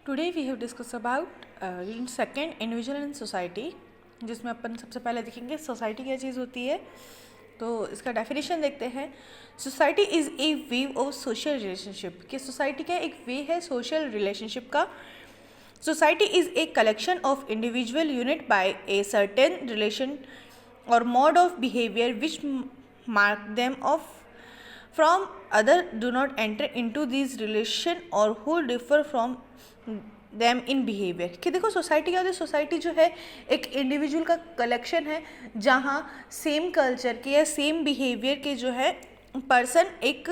Today we have discuss about in second individual and society, जिसमें अपन सबसे पहले देखेंगे सोसाइटी क्या चीज़ होती है। तो इसका डेफिनेशन देखते हैं। Society is a way of social relationship, कि सोसाइटी का एक वे है सोशल रिलेशनशिप का। Society is a collection of individual unit by a certain relation और mode of behaviour which mark them of from other do not enter into these relation or who differ from them in behavior। कि देखो society क्या होती है, society जो है एक individual का कलेक्शन है जहाँ सेम कल्चर के या सेम बिहेवियर के जो है पर्सन एक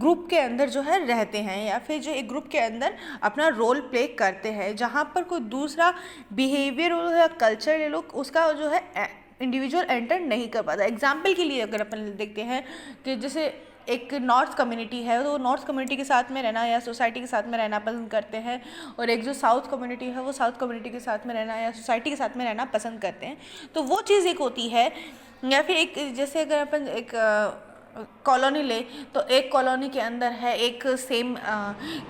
ग्रुप के अंदर जो है रहते हैं या फिर जो एक ग्रुप के अंदर अपना रोल प्ले करते हैं, जहाँ पर कोई दूसरा बिहेवियर या कल्चर ले लो उसका जो है इंडिविजुअल एंटर नहीं कर पाता। एग्जाम्पल के लिए अगर अपन देखते हैं कि जैसे एक नॉर्थ कम्युनिटी है तो नॉर्थ कम्युनिटी के साथ में रहना या सोसाइटी के साथ में रहना पसंद करते हैं, और एक जो साउथ कम्युनिटी है वो साउथ कम्युनिटी के साथ में रहना या सोसाइटी के साथ में रहना पसंद करते हैं। तो वो चीज़ एक होती है। या फिर एक जैसे अगर अपन एक कॉलोनी ले तो एक कॉलोनी के अंदर है एक सेम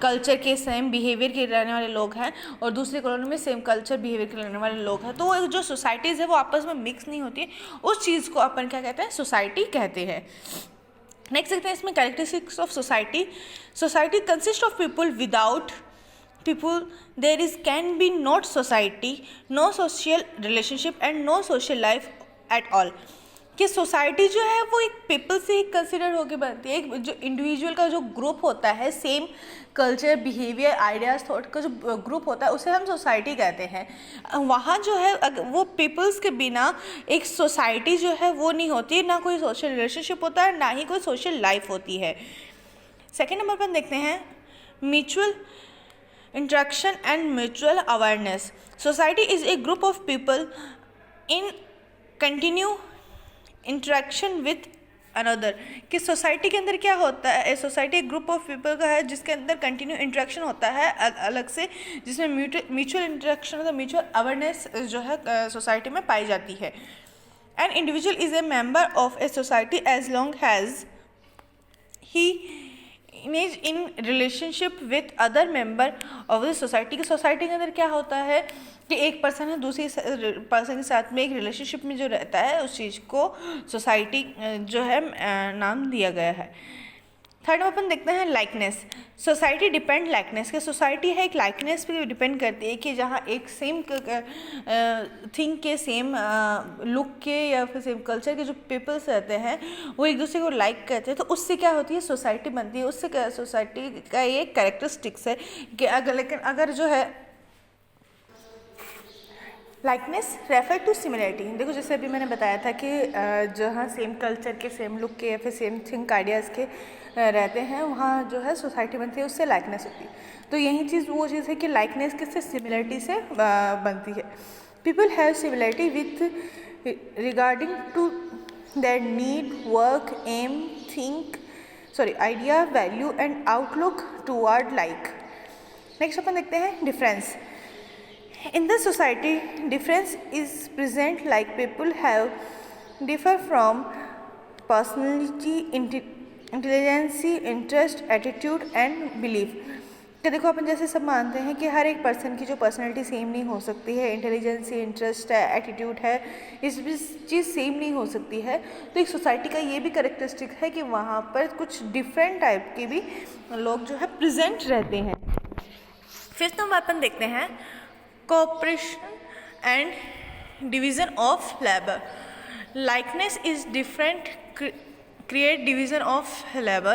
कल्चर के सेम बिहेवियर के रहने वाले लोग हैं और दूसरी कॉलोनी में सेम कल्चर बिहेवियर के रहने वाले लोग हैं, तो वो जो सोसाइटीज़ है वो आपस में मिक्स नहीं होती है। उस चीज़ को अपन क्या कहते हैं, सोसाइटी कहते हैं। नेक्स्ट देखते हैं इसमें characteristics of society. Society consist of people, without people there is can be not society, no social relationship and no social life at all। कि सोसाइटी जो है वो एक पीपल से ही कंसिडर होकर बनती है। एक जो इंडिविजुअल का जो ग्रुप होता है, same culture behaviour ideas thought का जो ग्रुप होता है उसे हम सोसाइटी कहते हैं। वहाँ जो है वो पीपल्स के बिना एक सोसाइटी जो है वो नहीं होती, ना कोई सोशल रिलेशनशिप होता है ना ही कोई सोशल लाइफ होती है। सेकेंड नंबर पर देखते हैं mutual interaction and mutual awareness। society is a group of people in continue interaction with another। कि सोसाइटी के अंदर क्या होता है, सोसाइटी एक ग्रुप ऑफ पीपल का है जिसके अंदर कंटिन्यू इंटरेक्शन होता है अलग से, जिसमें म्यूचुअल इंटरेक्शन होता है, म्यूचुअल अवेयरनेस जो है सोसाइटी में पाई जाती है। An individual is a member of a society as long has he image in relationship with other member of the society. की सोसाइटी के अंदर क्या होता है कि एक पर्सन है दूसरी पर्सन के साथ में एक रिलेशनशिप में जो रहता है उस चीज़ को सोसाइटी जो है नाम दिया गया है। थर्ड में अपन देखते हैं लाइकनेस। सोसाइटी डिपेंड लाइकनेस, कि सोसाइटी है एक लाइकनेस पे डिपेंड करती है कि जहाँ एक सेम थिंग के सेम लुक के या फिर सेम कल्चर के जो पीपल्स रहते हैं वो एक दूसरे को लाइक करते हैं, तो उससे क्या होती है सोसाइटी बनती है। उससे सोसाइटी का ये कैरेक्टरिस्टिक्स है कि अगर जो है लाइकनेस रेफर टू सिमिलरिटी। देखो जैसे अभी मैंने बताया था कि जहाँ सेम कल्चर के सेम लुक के या फिर सेम थिंक आइडियाज़ के रहते हैं वहाँ जो है सोसाइटी बनती है, उससे लाइकनेस होती है। तो यही चीज़ वो चीज़ है कि लाइकनेस किससे, सिमिलरिटी से बनती है। People have similarity with regarding to their need, work, aim, idea, value and outlook toward like. Next अपन देखते हैं difference. In the society, difference is present, like people have differ from personality, intelligence, interest, attitude and belief। तो देखो अपन जैसे सब मानते हैं कि हर एक पर्सन की जो पर्सनैलिटी सेम नहीं हो सकती है, इंटेलिजेंस, इंटरेस्ट है, एटीट्यूड है, इस चीज़ सेम नहीं हो सकती है। तो एक सोसाइटी का ये भी कैरेक्टरिस्टिक है कि वहाँ पर कुछ डिफरेंट टाइप के भी लोग जो है प्रेजेंट रहते हैं। फिफ्थ नंबर अपन देखते हैं cooperation and division of labor। likeness is different create division of labor।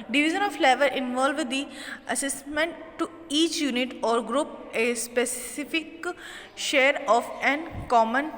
division of labor involve the assessment to each unit or group a specific share of an common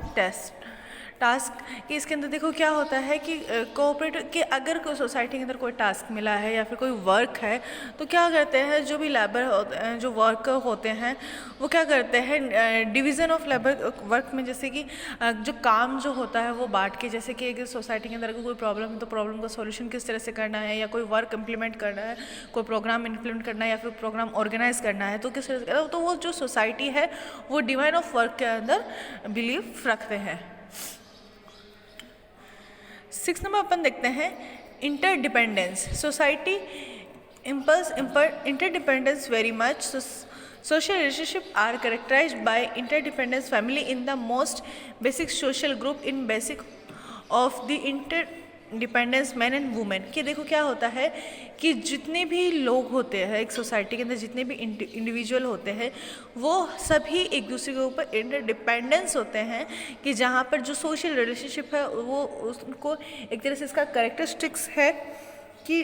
task. कि इसके अंदर देखो क्या होता है कि कोऑपरेट कि अगर कोई सोसाइटी के अंदर कोई टास्क मिला है या फिर कोई वर्क है तो क्या करते हैं, जो भी लेबर होते हैं, जो वर्कर होते हैं वो क्या करते हैं डिवीज़न ऑफ लेबर वर्क में, जैसे कि जो काम जो होता है वो बांट के, जैसे कि अगर सोसाइटी के अंदर कोई प्रॉब्लम है तो प्रॉब्लम का सॉल्यूशन किस तरह से करना है, या कोई वर्क इम्प्लीमेंट करना है, कोई प्रोग्राम इम्प्लीमेंट करना है या फिर प्रोग्राम ऑर्गेनाइज करना है तो किस तरह से, तो वो जो सोसाइटी है वो डिवाइन ऑफ वर्क के अंदर बिलीव रखते हैं। 6 नंबर अपन देखते हैं interdependence. Society impulse interdependence very much. So, social relationships are characterized by interdependence. Family in the most basic social group in basic of the independence man and women कि देखो क्या होता है कि जितने भी लोग होते हैं एक सोसाइटी के अंदर, जितने भी इंडिविजुअल होते हैं, वो सभी एक दूसरे के ऊपर इंटरडिपेंडेंस होते हैं कि जहाँ पर जो सोशल रिलेशनशिप है वो उसको एक तरह से इसका कैरेक्टरिस्टिक्स है कि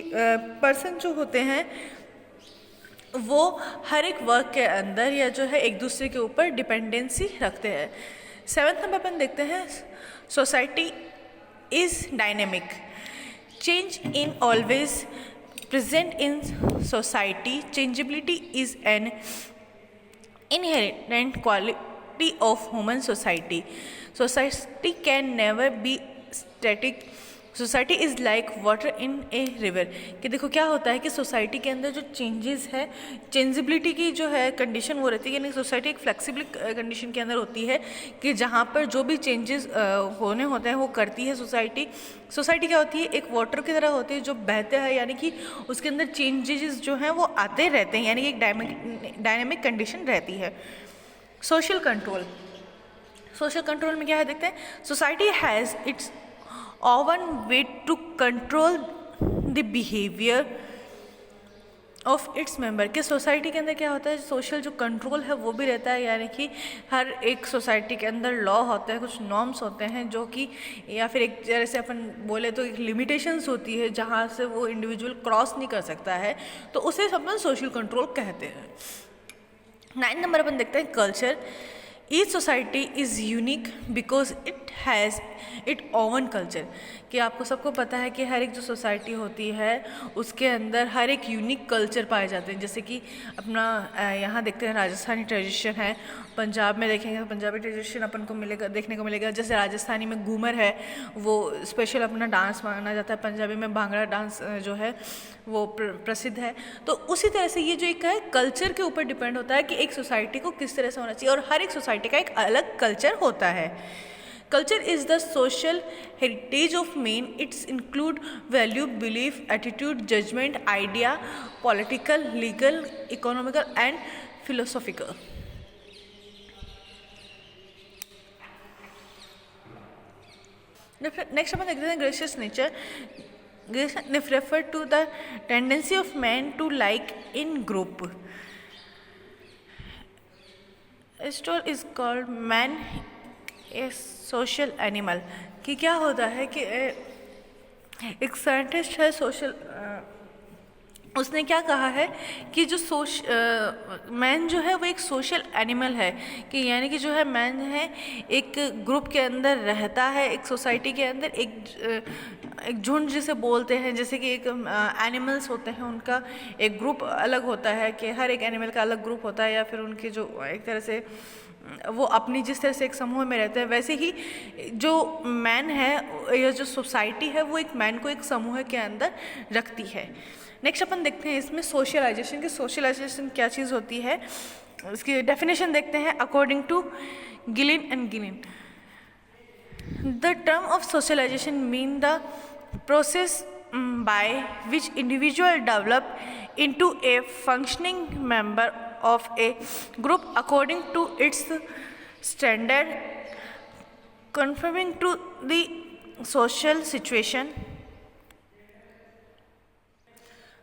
पर्सन जो होते हैं वो हर एक वर्क के अंदर या जो है एक दूसरे के ऊपर डिपेंडेंसी रखते हैं। 7th नंबर अपन देखते हैं society is dynamic. Change in always present in society. Changeability is an inherent quality of human society. Society can never be static. Society is like water in a river कि देखो क्या होता है कि society के अंदर जो चेंजेस है, चेंजेबिलिटी की जो है कंडीशन वो रहती है, यानी सोसाइटी एक फ्लेक्सिबल कंडीशन के अंदर होती है कि जहाँ पर जो भी चेंजेस होने होते हैं वो करती है सोसाइटी। सोसाइटी क्या होती है, एक वाटर की तरह होती है जो बहते हैं, यानी कि उसके अंदर चेंजेस जो हैं वो आते रहते हैं, यानी कि एक डायनेमिक कंडीशन रहती है। सोशल कंट्रोल, सोशल कंट्रोल में क्या है देखते हैं, society has its own way to control the behavior of its member कि सोसाइटी के अंदर क्या होता है, सोशल जो कंट्रोल है वो भी रहता है, यानी कि हर एक सोसाइटी के अंदर लॉ होते हैं, कुछ नॉर्म्स होते हैं जो कि या फिर एक जैसे अपन बोले तो एक लिमिटेशंस होती है जहाँ से वो इंडिविजुअल क्रॉस नहीं कर सकता है, तो उसे अपन सोशल कंट्रोल कहते हैं। 9 नंबर अपन देखते हैं culture. Each society is unique because it has it oven culture कि आपको सबको पता है कि हर एक जो सोसाइटी होती है उसके अंदर हर एक यूनिक कल्चर पाए जाते हैं। जैसे कि अपना यहाँ देखते हैं राजस्थानी ट्रेडिशन है, पंजाब में देखेंगे तो पंजाबी ट्रेडिशन अपन को मिलेगा, देखने को मिलेगा। जैसे राजस्थानी में घूमर है, वो स्पेशल अपना डांस माना जाता है। पंजाबी में भांगड़ा डांस जो है वो प्रसिद्ध है। तो उसी तरह से ये जो एक है कल्चर के ऊपर डिपेंड होता है कि एक सोसाइटी को किस तरह से होना चाहिए, और हर एक सोसाइटी का एक अलग कल्चर होता है। Culture is the social heritage of man. It's include value, belief, attitude, judgment, idea, political, legal, economical and philosophical. Next अपन देखते हैं gracious nature. Gracious refer to the tendency of man to like in group. Aristotle is called man A social animal कि क्या होता है कि एक scientist है social, उसने क्या कहा है कि जो मैन जो है वो एक सोशल एनिमल है कि यानी कि जो है मैन है एक ग्रुप के अंदर रहता है, एक सोसाइटी के अंदर एक झुंड जिसे बोलते हैं, जैसे कि एक एनिमल्स होते हैं उनका एक ग्रुप अलग होता है कि हर एक एनिमल का अलग ग्रुप होता है, या फिर उनके जो एक तरह से वो अपनी जिस तरह से एक समूह में रहते हैं, वैसे ही जो मैन है या जो सोसाइटी है वो एक मैन को एक समूह के अंदर रखती है। नेक्स्ट अपन देखते हैं इसमें सोशलाइजेशन कि सोशलाइजेशन क्या चीज़ होती है, इसकी डेफिनेशन देखते हैं according to Gillin and Gillin. The term of socialization mean the process by which individual develop into a functioning member of a group according to its standard conforming to the social situation।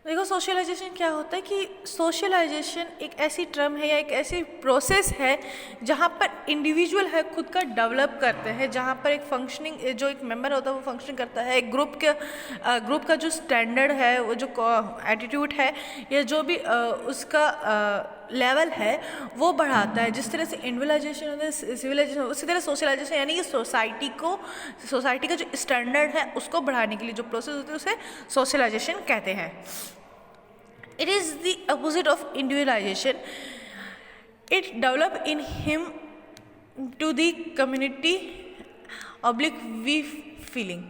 देखो socialisation क्या होता है कि socialisation एक ऐसी term है या एक ऐसी प्रोसेस है जहाँ पर इंडिविजुअल है खुद का डेवलप करते हैं, जहाँ पर एक फंक्शनिंग जो एक मेंबर होता है वो फंक्शन करता है, एक ग्रुप का जो स्टैंडर्ड है, वो जो एटीट्यूड है या जो भी उसका लेवल है वो बढ़ाता है। जिस तरह से इंडिविजुअलाइजेशन होता है, सिविलाइजेशन, उसी तरह सोशलाइजेशन यानी कि सोसाइटी का जो स्टैंडर्ड है उसको बढ़ाने के लिए जो प्रोसेस होती है उसे सोशलाइजेशन कहते हैं। It is the opposite of individualization. It develop in him to the community we feeling.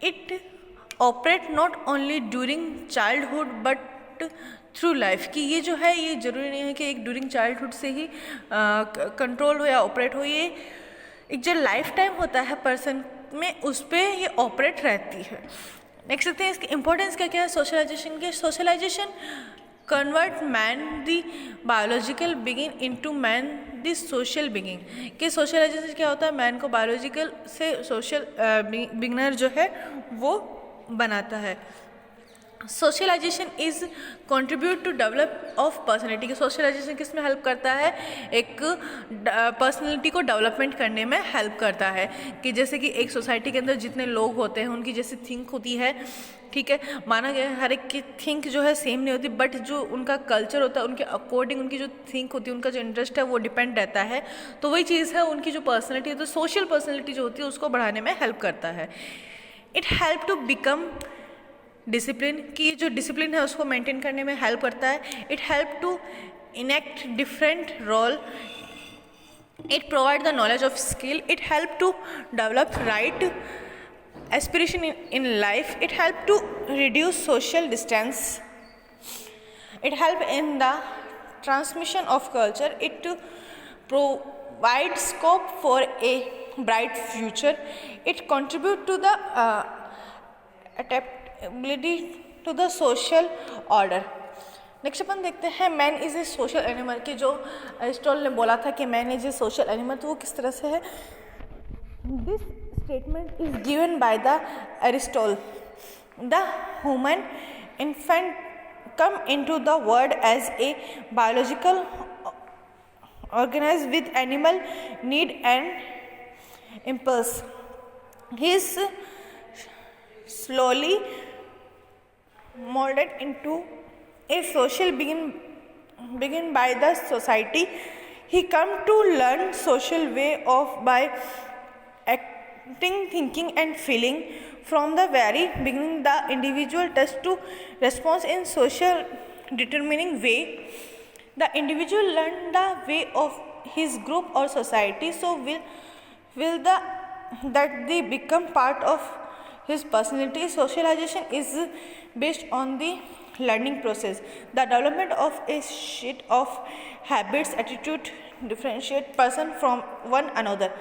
It operate not only during childhood but through life कि ये जो है ये ज़रूरी नहीं है कि एक ड्यूरिंग चाइल्डहुड से ही कंट्रोल हो या ऑपरेट हो, ये एक जो लाइफ टाइम होता है पर्सन में उस पर ये ऑपरेट रहती है। नेक्स्ट देखते हैं इसकी इंपॉर्टेंस क्या क्या है सोशलाइजेशन के। Socialization convert man the biological being into man the social being. कि सोशलाइजेशन क्या होता है, मैन को बायोलॉजिकल से सोशल बिगिनर जो है वो बनाता है। Socialization is contribute to develop of personality. की सोशलाइजेशन किस में हेल्प करता है, एक पर्सनैलिटी को डेवलपमेंट करने में हेल्प करता है। कि जैसे कि एक सोसाइटी के अंदर जितने लोग होते हैं उनकी जैसी थिंक होती है, ठीक है, माना गया हर एक की थिंक जो है सेम नहीं होती, बट जो उनका कल्चर होता है उनके अकॉर्डिंग उनकी जो थिंक होती है, उनका जो इंटरेस्ट है वो डिपेंड रहता है। तो वही चीज़ है, उनकी जो पर्सनैलिटी होती है, सोशल पर्सनैलिटी जो होती है उसको बढ़ाने में हेल्प करता है। It help to become discipline. की जो डिसिप्लिन है उसको मेंटेन करने में हेल्प करता है। It help to enact different role. It provide the knowledge of skill. It help to develop right aspiration in life. It help to reduce social distance. It help in the transmission of culture. It provide scope for a bright future. It contribute to the adaptability to the social order. Next अपन देखते हैं man is a social animal. की जो Aristotle ने बोला था कि man is a social animal, तो वो किस तरह से है। This statement is given by the Aristotle. The human infant come into the world as a biological organized with animal need and impulse. He is slowly molded into a social being by the society. He come to learn social way of by acting, thinking and feeling. From the very beginning the individual tends to respond in social determining way. The individual learn the way of his group or society, so will that they become part of his personality. Socialization is based on the learning process. The development of a set of habits, attitude differentiate person from one another.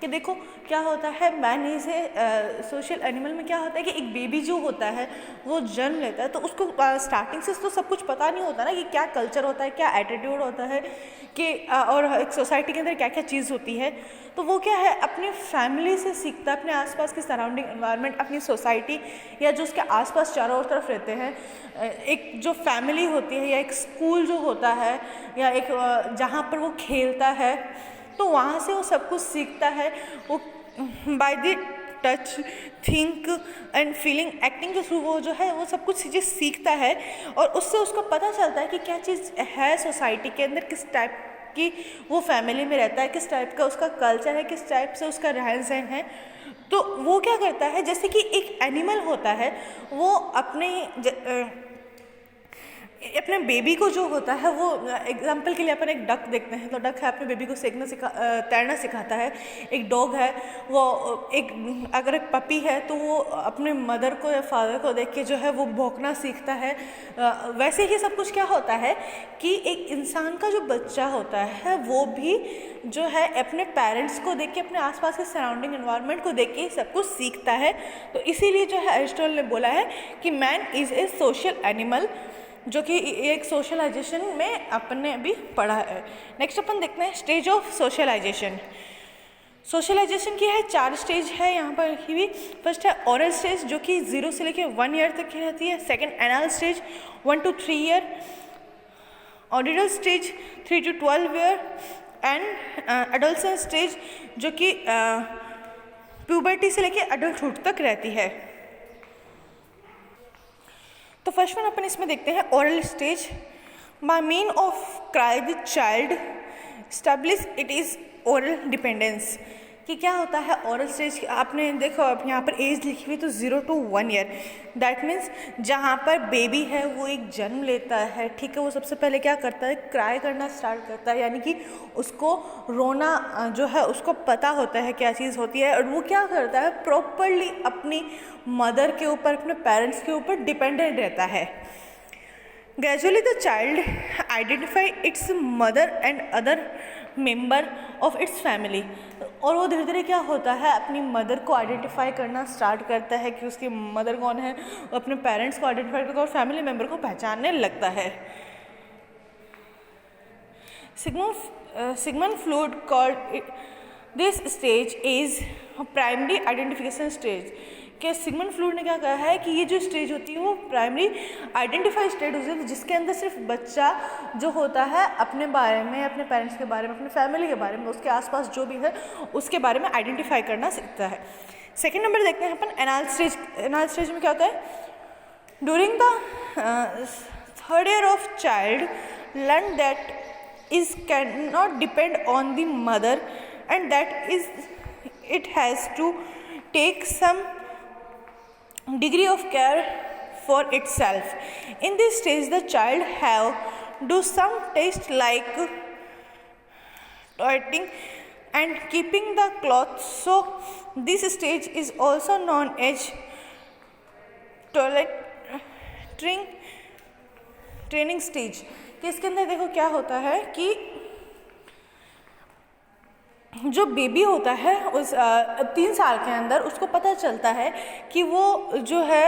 कि देखो क्या होता है, man is a social animal में क्या होता है कि एक बेबी जो होता है वो जन्म लेता है, तो उसको स्टार्टिंग से तो सब कुछ पता नहीं होता ना कि क्या कल्चर होता है, क्या एटीट्यूड होता है, कि और एक सोसाइटी के अंदर क्या क्या चीज़ होती है। तो वो क्या है, अपनी फैमिली से सीखता है, अपने आसपास की सराउंडिंग एनवायरनमेंट, अपनी सोसाइटी या जो उसके आसपास चारों ओर तरफ रहते हैं, एक जो फैमिली होती है या एक स्कूल जो होता है या एक जहाँ पर वो खेलता है, तो वहाँ से वो सब कुछ सीखता है। वो by the touch, think and feeling, acting के थ्रू वो जो है वो सब कुछ चीज़ें सीखता है और उससे उसको पता चलता है कि क्या चीज़ है सोसाइटी के अंदर, किस टाइप की वो फैमिली में रहता है, किस टाइप का उसका कल्चर है, किस टाइप से उसका रहन सहन है। तो वो क्या करता है, जैसे कि एक एनिमल होता है वो अपने बेबी को जो होता है वो, एग्जाम्पल के लिए अपन एक डक देखते हैं, तो डक है अपने बेबी को तैरना सिखाता है। एक डॉग है वो अगर एक पपी है तो वो अपने मदर को या फादर को देख के जो है वो भौंकना सीखता है। वैसे ही सब कुछ क्या होता है कि एक इंसान का जो बच्चा होता है वो भी जो है अपने पेरेंट्स को देख के, अपने आसपास के सराउंडिंग एनवायरनमेंट को देख के सब कुछ सीखता है। तो इसीलिए जो है एरिस्टोटल ने बोला है कि man is a social animal, जो कि एक सोशलाइजेशन में अपने भी पढ़ा है। नेक्स्ट अपन देखते हैं स्टेज ऑफ सोशलाइजेशन। सोशलाइजेशन की है 4 स्टेज है यहाँ पर लिखी हुई। फर्स्ट है ओरल स्टेज जो कि 0 से लेकर 1 ईयर तक की रहती है। Second anal stage 1 to 3 year. Oedipal stage 3 to 12 year. And adolescence stage जो कि प्यूबर्टी से लेकर अडल्टहुड तक रहती है। तो फर्स्ट वन अपन इसमें देखते हैं oral stage. By mean of cry the child establish it is oral dependence. कि क्या होता है ओरल स्टेज, आपने देखो अब यहाँ पर एज लिखी हुई तो 0 to 1 ईयर। दैट मीन्स जहाँ पर बेबी है वो एक जन्म लेता है, ठीक है, वो सबसे पहले क्या करता है, क्राई करना स्टार्ट करता है, यानी कि उसको रोना जो है उसको पता होता है क्या चीज़ होती है, और वो क्या करता है प्रॉपरली अपनी मदर के ऊपर, अपने पेरेंट्स के ऊपर डिपेंडेंट रहता है। Gradually the child identify it's mother and other member of its family. और वो धीरे धीरे क्या होता है, अपनी मदर को आइडेंटिफाई करना स्टार्ट करता है कि उसकी मदर कौन है, वो अपने पेरेंट्स को आइडेंटिफाई करता है और फैमिली मेम्बर को पहचानने लगता है। Sigmund Freud called this stage is primary identification stage. क्या सिगमंड फ्लूइड ने क्या कहा है कि ये जो स्टेज होती है वो प्राइमरी आइडेंटिफाई स्टेज होती है, जिसके अंदर सिर्फ बच्चा जो होता है अपने बारे में, अपने पेरेंट्स के बारे में, अपने फैमिली के बारे में, उसके आसपास जो भी है उसके बारे में आइडेंटिफाई करना सीखता है। सेकेंड नंबर देखते हैं अपन एनाल स्टेज। एनाल स्टेज में क्या होता है, during the third year of child learn that is can not depend on the mother and that is it has to take some degree of care for itself. In this stage the child have do some tasks like toileting and keeping the clothes. So this stage is also known as toileting training stage। कि इसके अंदर देखो क्या होता है कि जो baby होता है उस 3 साल के अंदर उसको पता चलता है कि वो जो है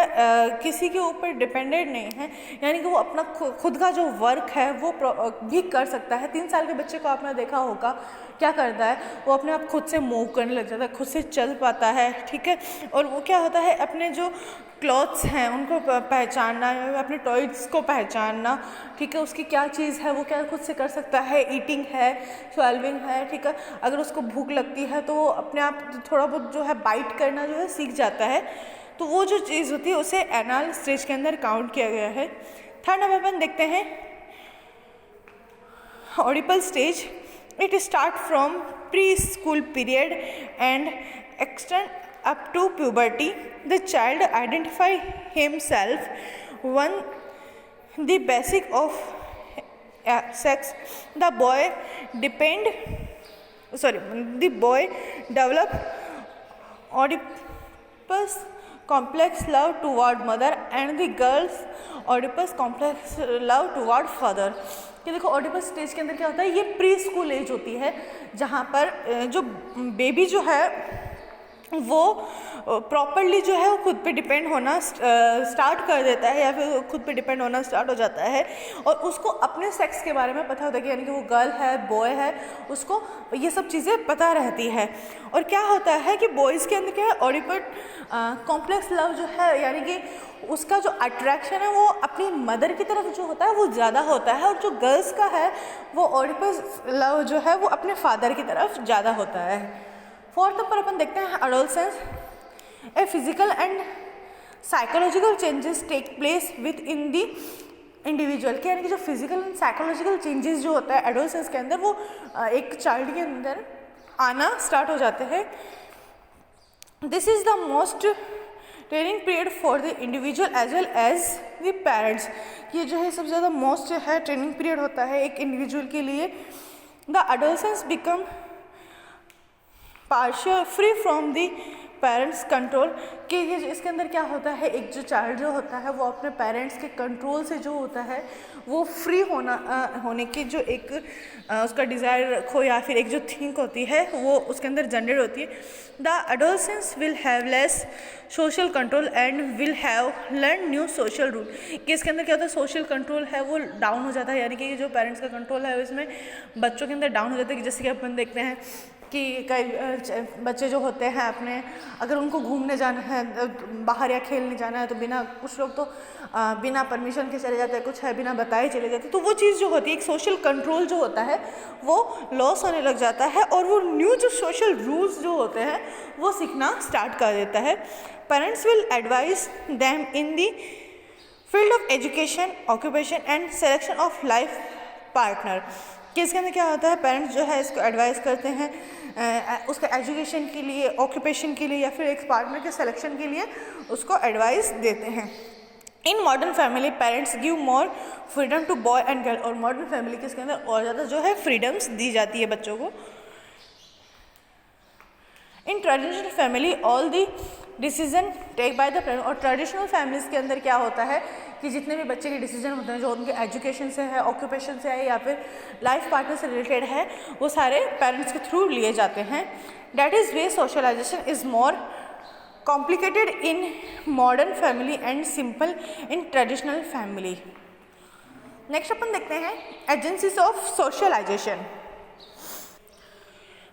किसी के ऊपर डिपेंडेंट नहीं है, यानी कि वो अपना खुद का जो वर्क है वो भी कर सकता है। 3 साल के बच्चे को आपने देखा होगा क्या करता है, वो अपने आप खुद से मूव करने लग जाता है, खुद से चल पाता है, ठीक है। और वो क्या होता है, अपने जो क्लॉथ्स हैं उनको पहचानना, अपने टॉयज़ को पहचानना, ठीक है, उसकी क्या चीज़ है वो क्या खुद से कर सकता है, ईटिंग है, स्वेल्विंग है, ठीक है। अगर उसको भूख लगती है तो वो अपने आप थोड़ा बहुत जो है बाइट करना जो है सीख जाता है। तो वो जो चीज़ होती है उसे एनाल स्टेज के अंदर काउंट किया गया है। थर्ड नंबर अपन देखते हैं ऑडिपल stage. It start from preschool period and extend up to puberty. The child identify himself one the basic of sex. The boy develop Oedipus complex love toward mother and the girls Oedipus complex love toward father। कि देखो Oedipus stage के अंदर क्या होता है, ये pre school as होती है जहाँ पर जो बेबी जो है वो प्रॉपरली जो है वो खुद पे डिपेंड होना स्टार्ट कर देता है या फिर खुद पे डिपेंड होना स्टार्ट हो जाता है और उसको अपने सेक्स के बारे में पता होता है कि यानी कि वो गर्ल है बॉय है, उसको ये सब चीज़ें पता रहती है। और क्या होता है कि बॉयज़ के अंदर क्या है, ऑडिपस कॉम्प्लेक्स लव जो है, यानी कि उसका जो अट्रैक्शन है वो अपनी मदर की तरफ जो होता है वो ज़्यादा होता है, और जो गर्ल्स का है वो ऑडिपस लव जो है वो अपने फादर की तरफ ज़्यादा होता है। फोर्थ नंबर अपन देखते हैं adolescence. A physical and psychological changes take place within the individual. के यानी कि जो फिजिकल एंड साइकोलॉजिकल चेंजेस जो होता है एडोलसेंस के अंदर वो एक चाइल्ड के अंदर आना स्टार्ट हो जाते हैं। This is the most training period for the individual as well as the parents. ये जो है सबसे ज़्यादा मोस्ट है ट्रेनिंग पीरियड होता है एक इंडिविजुअल के लिए। The adolescence become partial free from the parents control. कि ये इसके अंदर क्या होता है, एक जो चाइल्ड जो होता है वो अपने पेरेंट्स के कंट्रोल से जो होता है वो फ्री होने की जो एक उसका डिज़ायर रखो या फिर एक जो थिंक होती है वो उसके अंदर जनरेट होती है। The adolescence will have less social control and will have learn new social rule. कि इसके अंदर क्या होता है, सोशल कंट्रोल है वो डाउन हो जाता है, यानी कि जो पेरेंट्स का कंट्रोल है इसमें बच्चों के अंदर डाउन हो जाता है। कि जैसे कि अपन देखते हैं कि कई बच्चे जो होते हैं अपने अगर उनको घूमने जाना है बाहर या खेलने जाना है तो बिना, कुछ लोग तो बिना परमिशन के चले जाते हैं, कुछ है बिना बताए चले जाते हैं। तो वो चीज़ जो होती है एक सोशल कंट्रोल जो होता है वो लॉस होने लग जाता है और वो न्यू जो सोशल रूल्स जो होते हैं वो सीखना स्टार्ट कर देता है। Parents will advise them in the field of education occupation and selection of life partner. कि इसके अंदर क्या होता है, पेरेंट्स जो है इसको एडवाइस करते हैं उसका एजुकेशन के लिए, ऑक्यूपेशन के लिए या फिर एक पार्टनर के सिलेक्शन के लिए उसको एडवाइस देते हैं। In modern family parents give more freedom to boy and girl. और मॉडर्न फैमिली के इसके अंदर और ज़्यादा जो है फ्रीडम्स दी जाती है बच्चों को। In traditional family all the decision take by the parents. और ट्रेडिशनल फैमिलीज़ के अंदर क्या होता है कि जितने भी बच्चे के डिसीजन होते हैं जो उनके एजुकेशन से है, ऑक्यूपेशन से है या फिर लाइफ पार्टनर से रिलेटेड है, वो सारे पेरेंट्स के थ्रू लिए जाते हैं. That is way socialization is more complicated in modern family and simple in traditional family. Next अपन देखते हैं एजेंसीज ऑफ सोशलाइजेशन.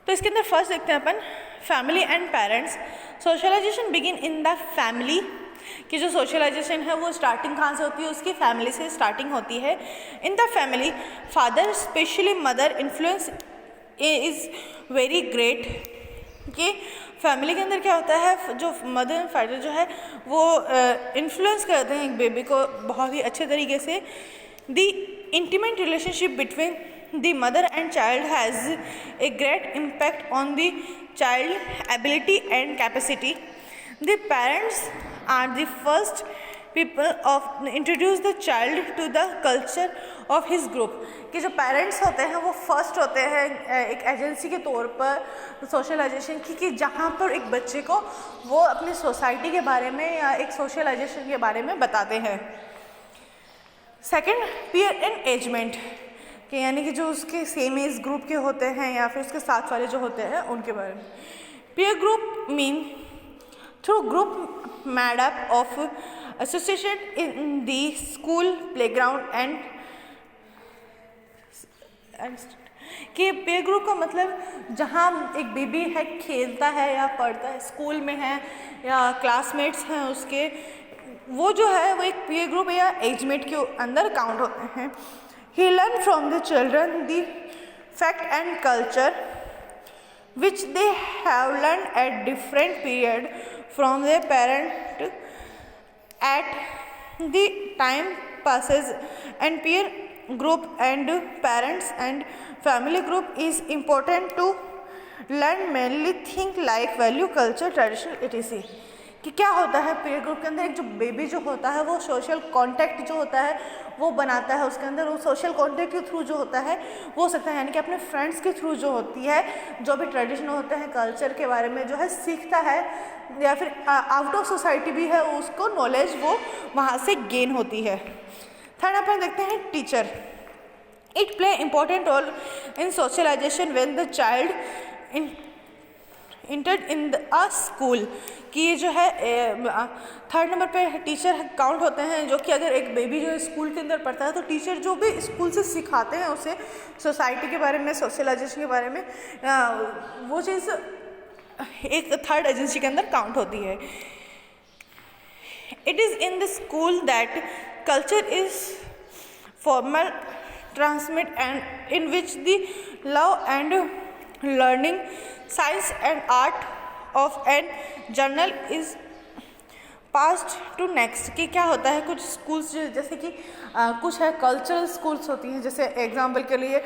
तो इसके अंदर फर्स्ट देखते हैं अपन family and parents. Socialization begin in the family, कि जो सोशलाइजेशन है वो स्टार्टिंग कहाँ से होती है, उसकी फैमिली से स्टार्टिंग होती है. इन the family father specially mother influence is very great. कि फैमिली के अंदर क्या होता है, जो मदर एंड फादर जो है वो इन्फ्लुएंस करते हैं एक बेबी को बहुत ही अच्छे तरीके से. The intimate relationship between the mother and child has a great impact on the child ability and capacity. The parents are the first people of introduce the child to the culture of his group. कि जो parents होते हैं वो first होते हैं एक agency के तौर पर सोशलाइजेशन की, कि जहाँ पर एक बच्चे को वो अपनी सोसाइटी के बारे में या एक सोशलाइजेशन के बारे में बताते हैं. सेकेंड, पीयर एंगेजमेंट, कि यानी कि जो उसके सेम एज ग्रुप के होते हैं या फिर उसके साथ वाले जो होते हैं उनके बारे में. Peer group mean through group made up of association in the school playground and कि पीयर ग्रुप का मतलब जहाँ एक बेबी है खेलता है या पढ़ता है, स्कूल में है या क्लासमेट्स हैं उसके, वो जो है वो एक पीयर ग्रुप या एजमेट के अंदर काउंट होते हैं. He learned from the children the fact and culture which they have learned at different period from their parent. At the time passes and peer group and parents and family group is important to learn mainly things like value, culture, tradition, etc. कि क्या होता है peer group के अंदर, एक जो baby जो होता है वो सोशल कांटेक्ट जो होता है वो बनाता है. उसके अंदर वो सोशल कांटेक्ट के थ्रू जो होता है वो हो सकता है, यानी कि अपने फ्रेंड्स के थ्रू जो होती है, जो भी ट्रेडिशन होते हैं कल्चर के बारे में जो है सीखता है, या फिर आउट ऑफ सोसाइटी भी है उसको नॉलेज वो वहाँ से गेन होती है. थर्ड अपन देखते हैं teacher. It play important role in socialization when the child enter in a school. कि ये जो है थर्ड नंबर पे टीचर काउंट होते हैं, जो कि अगर एक बेबी जो स्कूल के अंदर पढ़ता है तो टीचर जो भी स्कूल से सिखाते हैं उसे सोसाइटी के बारे में, सोशलाइजेशन के बारे में, वो चीज़ एक थर्ड एजेंसी के अंदर काउंट होती है. It is in the school that culture is formal transmit and in which the love and learning science and art of an journal is passed to next. कि क्या होता है कुछ स्कूल्स जैसे कि कुछ है कल्चरल स्कूल्स होती हैं, जैसे एग्जांपल के लिए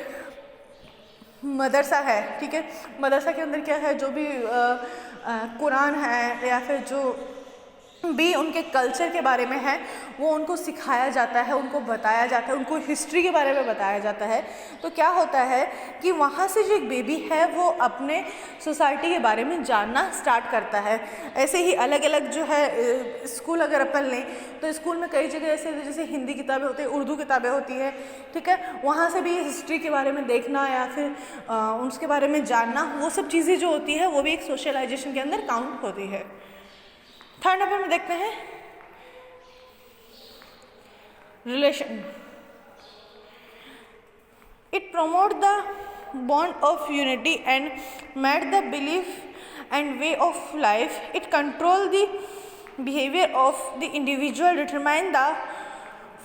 मदरसा है, ठीक है. मदरसा के अंदर क्या है, जो भी कुरान है या फिर जो भी उनके कल्चर के बारे में है वो उनको सिखाया जाता है, उनको बताया जाता है, उनको हिस्ट्री के बारे में बताया जाता है. तो क्या होता है कि वहाँ से जो एक बेबी है वो अपने सोसाइटी के बारे में जानना स्टार्ट करता है. ऐसे ही अलग अलग जो है स्कूल अगर अपन लें तो स्कूल में कई जगह ऐसे जैसे हिंदी किताबें होती है, उर्दू किताबें होती है, ठीक है. वहाँ से भी हिस्ट्री के बारे में देखना या फिर उसके बारे में जानना, वो सब चीज़ें जो होती है वो भी एक सोशलाइजेशन के अंदर काउंट होती है. थर्ड नंबर में देखते हैं relation. It promote the bond of unity and made the belief and way of life. It control the behaviour of the individual, determine the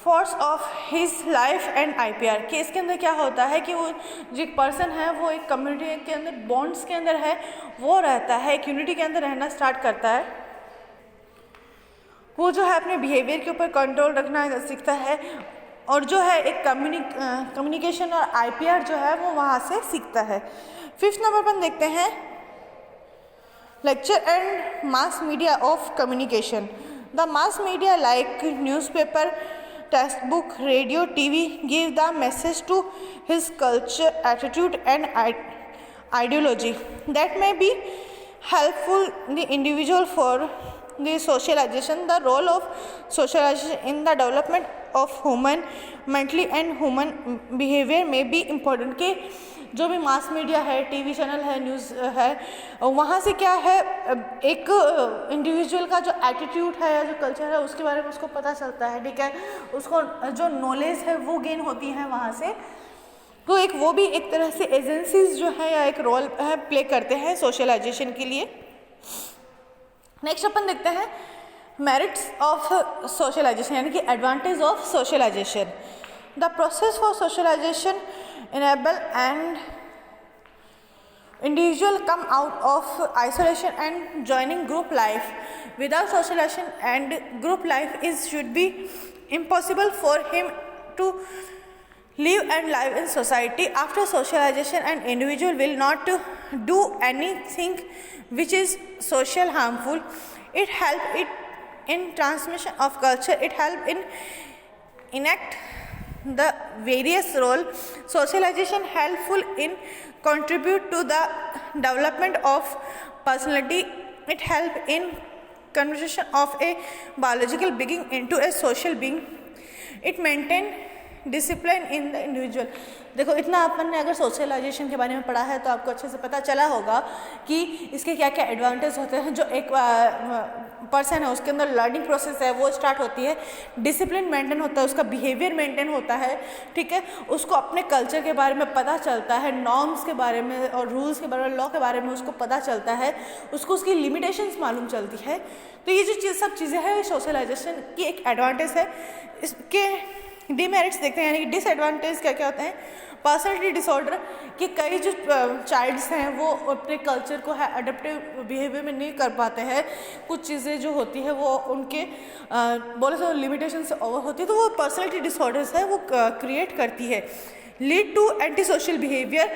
force of his life and IPR. कि इसके अंदर क्या होता है कि वो जो एक पर्सन है वो एक कम्युनिटी के अंदर बॉन्ड्स के अंदर है, वो रहता है, एक यूनिटी के अंदर रहना स्टार्ट करता है. वो जो है अपने बिहेवियर के ऊपर कंट्रोल रखना सीखता है और जो है एक कम्युनिकेशन और IPR जो है वो वहाँ से सीखता है. फिफ्थ नंबर पर देखते हैं lecture and mass media of communication. The mass media like newspaper, text book, radio, TV give the message to his culture, attitude and ideology that may be helpful the individual for the socialization, the role of socialization in the development of human mentally and human behavior may be important। कि जो भी mass media है, TV channel है, news है, वहाँ से क्या है एक इंडिविजुअल का जो एटीट्यूड है या जो कल्चर है उसके बारे में उसको पता चलता है, ठीक है, उसको जो नॉलेज है वो गेन होती है वहाँ से। तो एक वो भी एक तरह से एजेंसीज जो है या एक रोल है प्ले करते हैं सोशलाइजेशन के लिए। नेक्स्ट अपन देखते हैं मेरिट्स ऑफ सोशलाइजेशन, यानी कि advantage of socialization. The process for socialization enable and individual come out of isolation and joining group life. Without socialization and group life should be impossible for him to live and live in society. After socialization, an individual will not do anything which is social harmful. It help it in transmission of culture. It help in enact the various role. Socialization helpful in contribute to the development of personality. It help in conversion of a biological being into a social being. It maintain discipline in the individual. देखो इतना अपन ने अगर socialisation के बारे में पढ़ा है तो आपको अच्छे से पता चला होगा कि इसके क्या क्या एडवांटेज होते हैं। जो एक पर्सन है उसके अंदर लर्निंग प्रोसेस है वो स्टार्ट होती है, डिसिप्लिन मेंटेन होता है, उसका बिहेवियर मेंटेन होता है, ठीक है, उसको अपने कल्चर के बारे में पता चलता है, नॉर्म्स के बारे में और रूल्स के बारे में, लॉ के बारे में उसको पता चलता है, उसको उसकी लिमिटेशंस मालूम चलती है। तो ये जो सब चीज़ें हैं सोशलाइजेशन की एक एडवांटेज है। इसके डिमेरिट्स देखते हैं, यानी कि डिसएडवांटेज क्या क्या होते हैं। पर्सनैलिटी डिसऑर्डर, कि कई जो चाइल्ड्स हैं वो अपने कल्चर को अडेप्टिव बिहेवियर में नहीं कर पाते हैं, कुछ चीज़ें जो होती है वो उनके बोले तो लिमिटेशन से ओवर होती है, तो वो पर्सनैलिटी डिसऑर्डर्स है वो क्रिएट करती है। Lead to anti social behaviour,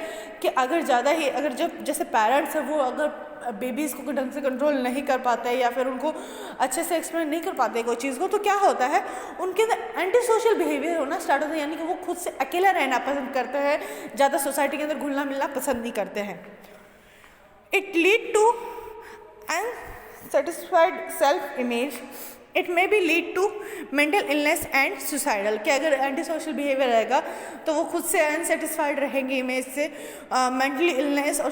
कि अगर ज़्यादा ही अगर जब जैसे पेरेंट्स हैं वो अगर बेबीज़ को ढंग से कंट्रोल नहीं कर पाते हैं या फिर उनको अच्छे से एक्सप्लेन नहीं कर पाते कोई चीज़ को, तो क्या होता है उनके अंदर एंटी सोशल बिहेवियर होना स्टार्ट होता है, यानी कि वो खुद से अकेला रहना पसंद करते हैं, ज़्यादा सोसाइटी के अंदर घुलना मिलना पसंद नहीं करते हैं। It lead to unsatisfied self image. It may be lead to mental illness and suicidal, कि अगर एंटी सोशल बिहेवियर रहेगा तो वो खुद से अनसेटिस्फाइड रहेंगे इमेज से, मेंटली इलनेस और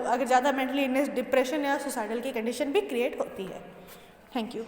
अगर ज़्यादा मेंटली इलनेस डिप्रेशन या सुसाइडल की कंडीशन भी क्रिएट होती है। Thank you.